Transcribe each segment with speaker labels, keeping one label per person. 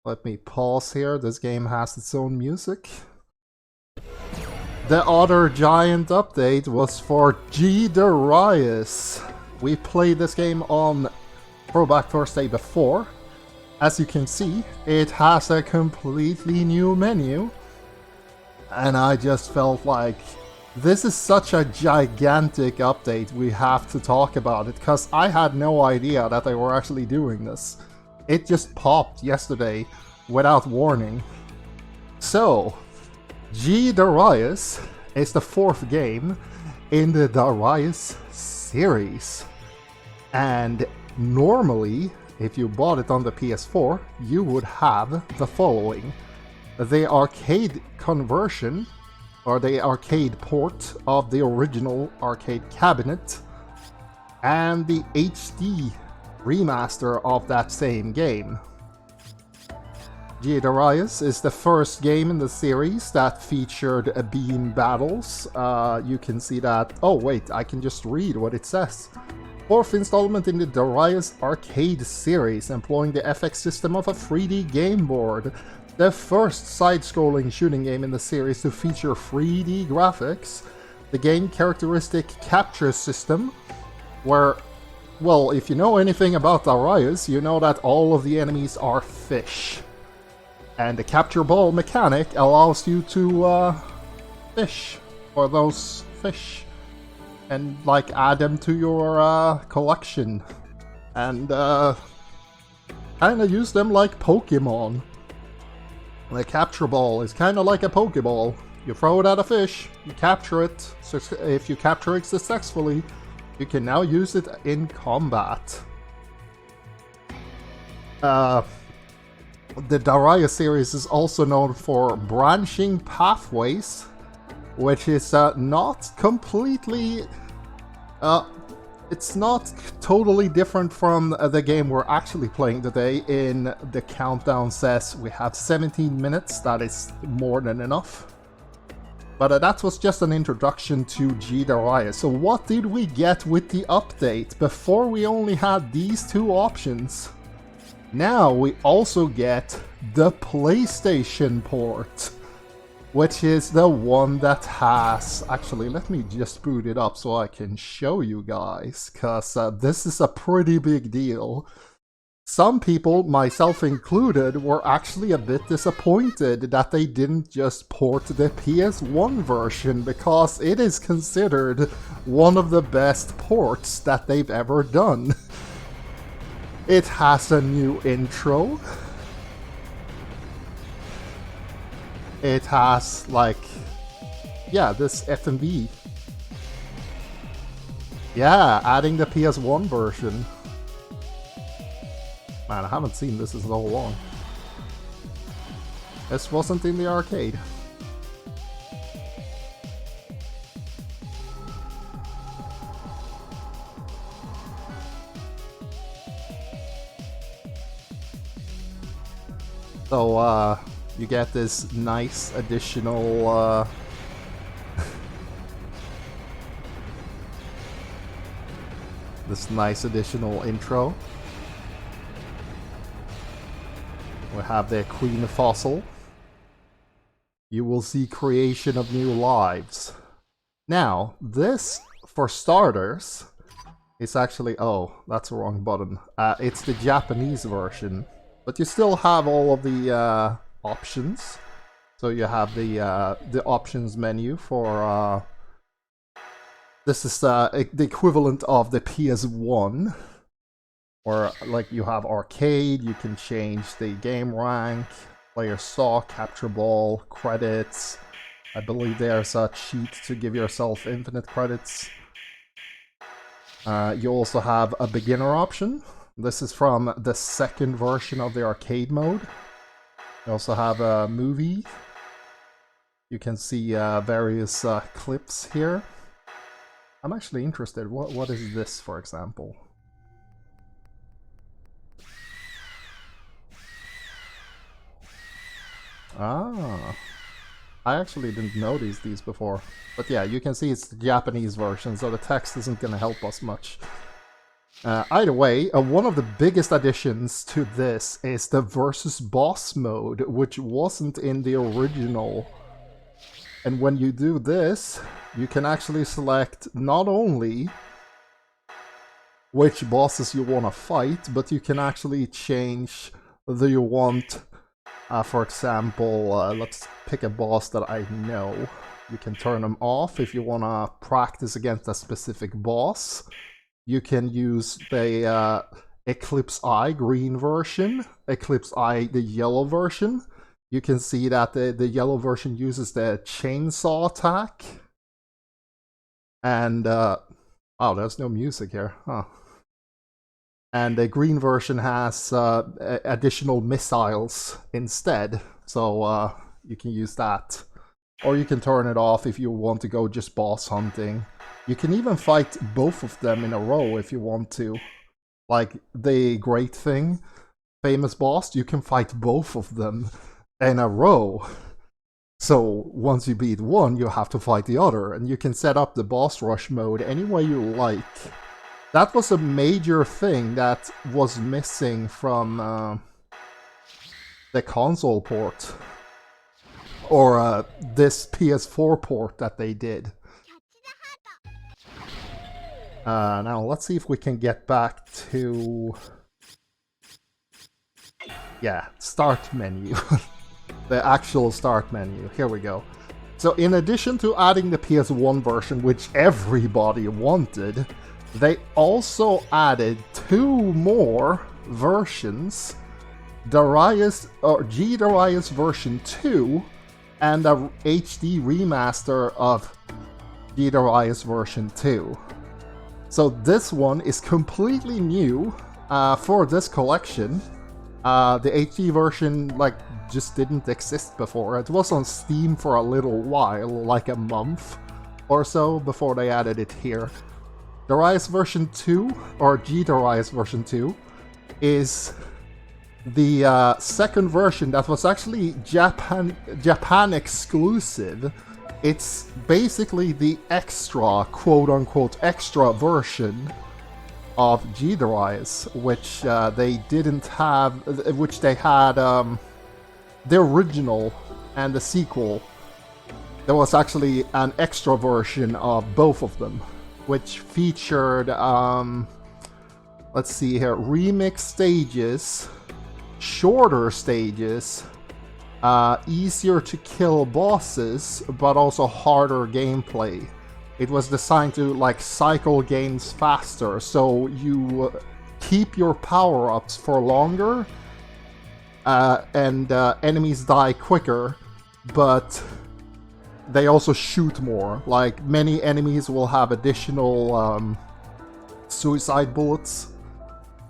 Speaker 1: Let me pause here. This game has its own music. The other giant update was for G-Darius. We played this game on Throwback Thursday before. As you can see, it has a completely new menu. And I just felt like this is such a gigantic update, we have to talk about it, because I had no idea that they were actually doing this. It just popped yesterday without warning. So, G-Darius is the fourth game in the Darius series. And normally, if you bought it on the PS4, you would have the following. The arcade conversion, or the arcade port of the original arcade cabinet, and the HD remaster of that same game. G-Darius is the first game in the series that featured beam battles. You can see that. Oh wait, I can just read what it says. Fourth installment in the Darius arcade series, employing the FX system of a 3D game board. The first side-scrolling shooting game in the series to feature 3D graphics. The game characteristic capture system, where, well, if you know anything about Darius, you know that all of the enemies are fish. And the capture ball mechanic allows you to fish for those fish. And like add them to your collection. And kinda use them like Pokemon. The capture ball is kinda like a Pokeball. You throw it at a fish, you capture it. So if you capture it successfully, you can now use it in combat. The Darius series is also known for branching pathways, which is not completely... it's not totally different from the game we're actually playing today. In the countdown says we have 17 minutes, that is more than enough. But that was just an introduction to G-Darius. So what did we get with the update? Before we only had these two options. Now we also get the PlayStation port, which is the one that has... Actually, let me just boot it up so I can show you guys, because this is a pretty big deal. Some people, myself included, were actually a bit disappointed that they didn't just port the PS1 version, because it is considered one of the best ports that they've ever done. It has a new intro. It has, like, yeah, this FMV. Yeah, adding the PS1 version. Man, I haven't seen this in so long. This wasn't in the arcade. So, you get this nice additional, this nice additional intro. We have the Queen Fossil. You will see creation of new lives. Now, this, for starters, is actually... Oh, that's the wrong button. It's the Japanese version. But you still have all of the options. So you have the options menu for... this is the equivalent of the PS1. Or, like, you have arcade, you can change the game rank, player stock, capture ball, credits. I believe there's a cheat to give yourself infinite credits. You also have a beginner option. This is from the second version of the arcade mode. You also have a movie. You can see various clips here. I'm actually interested. What is this, for example? Ah, I actually didn't notice these before. But yeah, you can see it's the Japanese version, so the text isn't gonna help us much. Either way, one of the biggest additions to this is the versus boss mode, which wasn't in the original. And when you do this, you can actually select not only which bosses you want to fight, but you can actually change do you want, for example, let's pick a boss that I know. You can turn them off if you want to practice against a specific boss. You can use the Eclipse Eye green version, Eclipse Eye the yellow version. You can see that the yellow version uses the chainsaw attack. And, oh, there's no music here, huh. And the green version has additional missiles instead, so you can use that. Or you can turn it off if you want to go just boss hunting. You can even fight both of them in a row if you want to. Like the Great Thing, famous boss, you can fight both of them in a row. So once you beat one, you have to fight the other, and you can set up the boss rush mode any way you like. That was a major thing that was missing from the console port. Or this PS4 port that they did. Now let's see if we can get back to... yeah, start menu. The actual start menu. Here we go. So in addition to adding the PS1 version, which everybody wanted, they also added 2 more versions. Darius, or G-Darius version 2, and a HD remaster of G-Darius version 2. So this one is completely new for this collection. The HD version just didn't exist before. It was on Steam for a little while, like a month or so before they added it here. Darius version 2, or G-Darius version 2, is the second version that was actually Japan exclusive. It's basically the extra, quote-unquote, extra version of G-Darius, which they didn't have, which they had the original and the sequel. There was actually an extra version of both of them, which featured, let's see here, remix stages, shorter stages, easier to kill bosses, but also harder gameplay. It was designed to cycle games faster, so you keep your power-ups for longer, and enemies die quicker, but they also shoot more. Like, many enemies will have additional suicide bullets.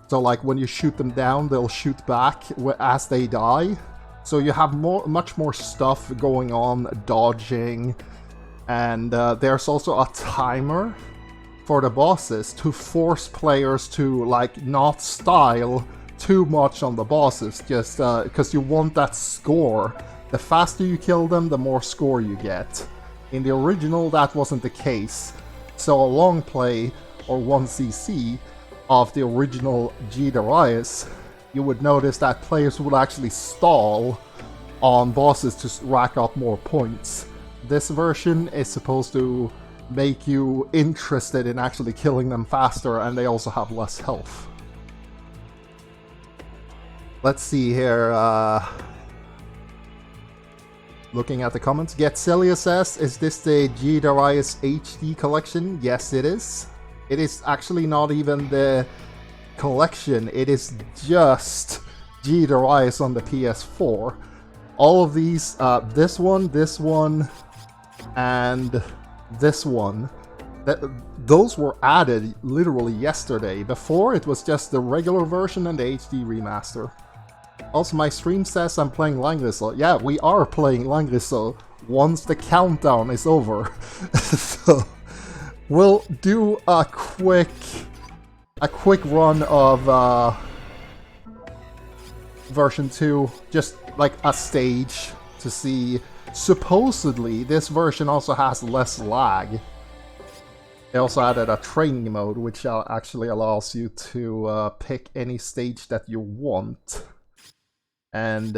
Speaker 1: So when you shoot them down, they'll shoot back as they die. So you have much more stuff going on, dodging. And there's also a timer for the bosses to force players to not style too much on the bosses, just because you want that score. The faster you kill them, the more score you get. In the original, that wasn't the case. So a long play, or 1cc, of the original G-Darius, you would notice that players would actually stall on bosses to rack up more points. This version is supposed to make you interested in actually killing them faster, and they also have less health. Let's see here, looking at the comments, Get Celia says, is this the G-Darius HD collection? Yes, it is. It is actually not even the collection, it is just G-Darius on the PS4. All of these, this one, and this one, those were added literally yesterday. Before, it was just the regular version and the HD remaster. Also, my stream says I'm playing Langrisser. Yeah, we are playing Langrisser once the countdown is over. So, we'll do a quick run of version 2, just like a stage to see. Supposedly, this version also has less lag. They also added a training mode, which actually allows you to pick any stage that you want and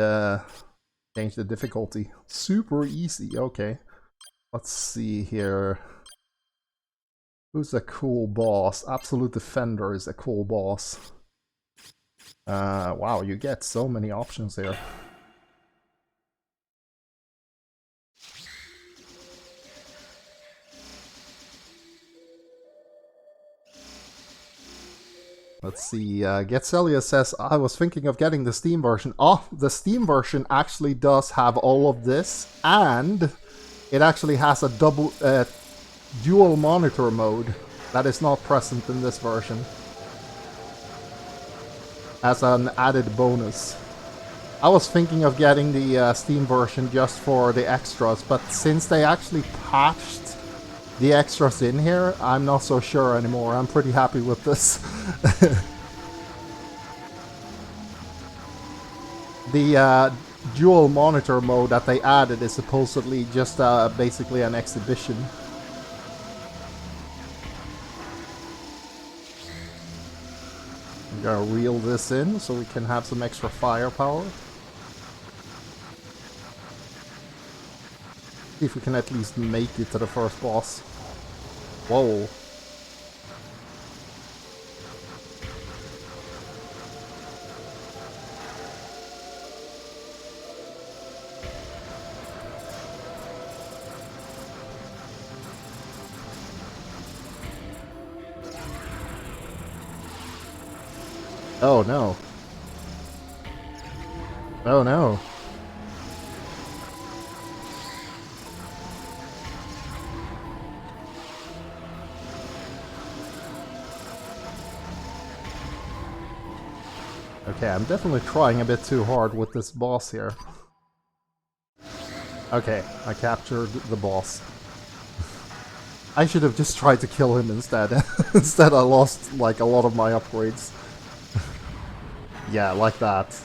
Speaker 1: change the difficulty. Super easy, okay. Let's see here. Who's a cool boss? Absolute Defender is a cool boss. Wow, you get so many options here. Let's see, Getzelia says, I was thinking of getting the Steam version. Oh, the Steam version actually does have all of this, and it actually has a dual monitor mode that is not present in this version. As an added bonus. I was thinking of getting the Steam version just for the extras, but since they actually patched the extras in here, I'm not so sure anymore. I'm pretty happy with this. The dual monitor mode that they added is supposedly just basically an exhibition. I'm gonna reel this in so we can have some extra firepower. See if we can at least make it to the first boss. Whoa. Oh no. Oh no. Okay, I'm definitely trying a bit too hard with this boss here. Okay, I captured the boss. I should have just tried to kill him instead. Instead I lost like a lot of my upgrades. Yeah, like that.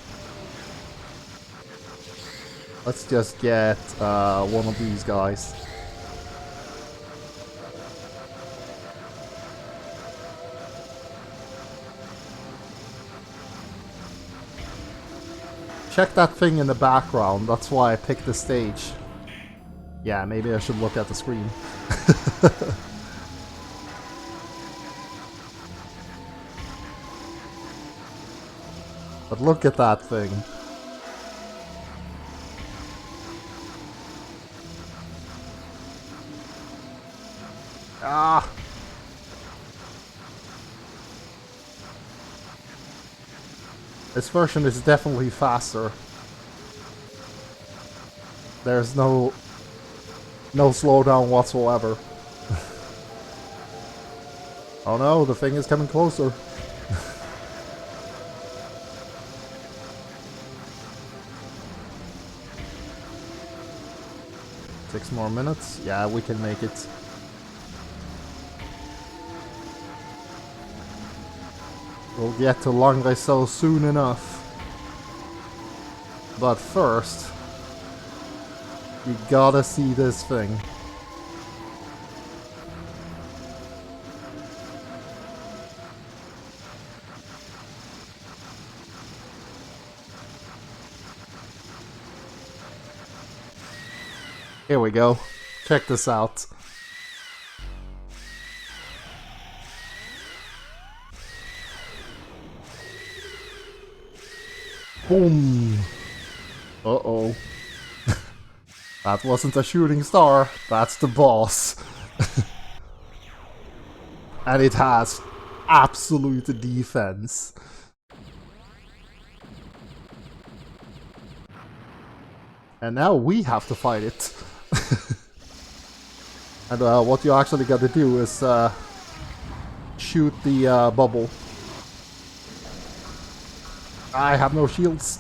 Speaker 1: Let's just get one of these guys. Check that thing in the background, that's why I picked the stage. Yeah, maybe I should look at the screen. But look at that thing. Ah! This version is definitely faster. There's no slowdown whatsoever. Oh no, the thing is coming closer. Six more minutes. Yeah, we can make it. We'll get to Langreso soon enough. But first, you gotta see this thing. Here we go. Check this out. Boom! Uh-oh. That wasn't a shooting star, that's the boss. And it has absolute defense. And now we have to fight it. And what you actually gotta do is shoot the bubble. I have no shields.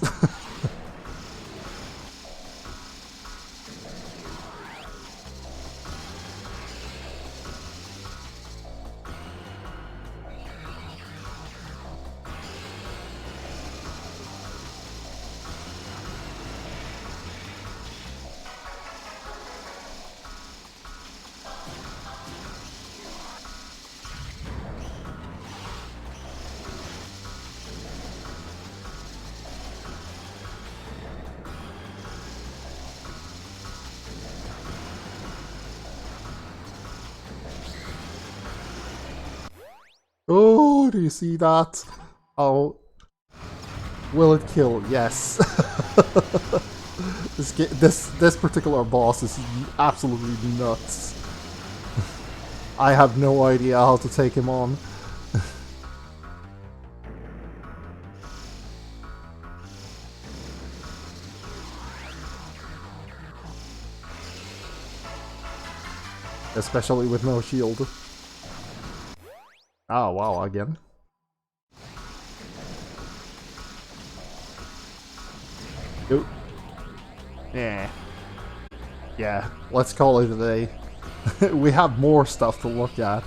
Speaker 1: Oh, do you see that? Oh, will it kill? Yes. This particular boss is absolutely nuts. I have no idea how to take him on. Especially with no shield. Oh wow, again. Oop. Yeah. Yeah, let's call it a day. We have more stuff to look at.